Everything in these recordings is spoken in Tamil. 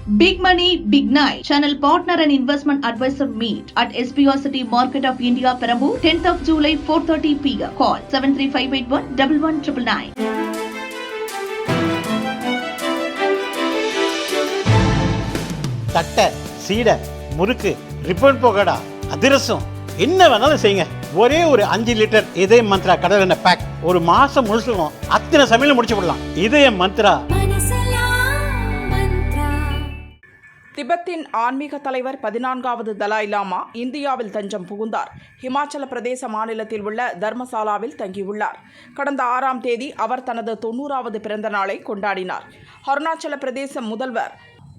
Big Money, Big Night. Channel Partner and Investment Advisor Meet at SBR City Market of India, Perambur, 10th of July, 4:30 p.m. Call 73581 1199. தட்டை, சீடை, முறுக்கு, ரிப்பன் போகடா, அதிரசம் என்ன வேணாலும் செய்யுங்க. ஒரே ஒரு 5 லிட்டர் இதய மந்த்ரா கடல் எண்ணெய் பேக் ஒரு மாசம் முழுசுக்கும் அத்தனை சமையல் முடிச்சு விடலாம். இதய மந்த்ரா. திபெத்தின் ஆன்மீக தலைவர் 14வது தலாய் லாமா இந்தியாவில் தஞ்சம் புகுந்தார். ஹிமாச்சல பிரதேச மாநிலத்தில் உள்ள தர்மசாலாவில் தங்கியுள்ளார். கடந்த 6ஆம் தேதி அவர் தனது 90வது பிறந்த நாளை கொண்டாடினார். அருணாச்சல பிரதேச முதல்வர்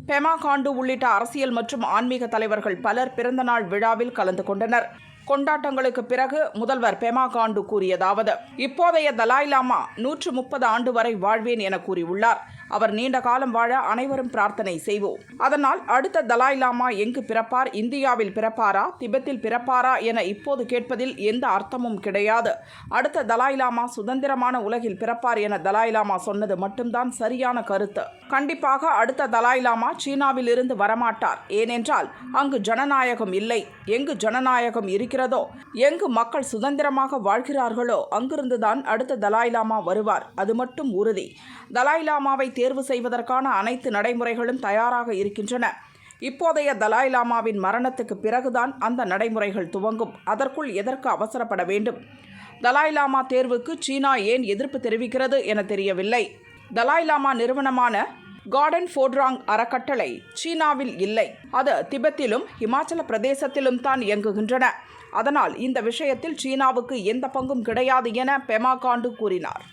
பெமா காண்டு உள்ளிட்ட அரசியல் மற்றும் ஆன்மீக தலைவர்கள் பலர் பிறந்தநாள் விழாவில் கலந்து கொண்டனர். கொண்டாட்டங்களுக்கு பிறகு முதல்வர் பெமா காண்டு கூறியதாவது: இப்போதைய தலாய் லாமா 130 ஆண்டு வரை வாழ்வேன் என கூறியுள்ளார். அவர் நீண்ட காலம் வாழ அனைவரும் பிரார்த்தனை செய்வோம். அதனால் அடுத்த தலாய் லாமா எங்கு பிறப்பார், இந்தியாவில் பிறப்பாரா, திபெத்தில் பிறப்பாரா என இப்போது கேட்பதில் எந்த அர்த்தமும் கிடையாது. அடுத்த தலாய் லாமா சுதந்திரமான உலகில் பிறப்பார் என தலாய் லாமா சொன்னது மட்டும்தான் சரியான கருத்து. கண்டிப்பாக அடுத்த தலாய் லாமா சீனாவில் இருந்து வரமாட்டார். ஏனென்றால் அங்கு ஜனநாயகம் இல்லை. எங்கு ஜனநாயகம் இருக்கிறதோ, எங்கு மக்கள் சுதந்திரமாக வாழ்கிறார்களோ அங்கிருந்துதான் அடுத்த தலாய் லாமா வருவார். அது மட்டும் உறுதி. தலாய் லாமாவை தேர்வு செய்வதற்கான அனைத்து நடைமுறைகளும் தயாராக இருக்கின்றன. இப்போதைய தலாய் லாமாவின் மரணத்துக்கு பிறகுதான் அந்த நடைமுறைகள் துவங்கும். அதற்குள் எதற்கு அவசரப்பட வேண்டும்? தலாய் லாமா தேர்வுக்கு சீனா ஏன் எதிர்ப்பு தெரிவிக்கிறது என தெரியவில்லை. தலாய் லாமா நிறுவனமான கார்டன் ஃபோட்ராங் அறக்கட்டளை சீனாவில் இல்லை. அது திபெத்திலும் ஹிமாச்சல பிரதேசத்திலும் தான் இயங்குகின்றன. அதனால் இந்த விஷயத்தில் சீனாவுக்கு எந்த பங்கும் கிடையாது என பெமா காண்டு கூறினார்.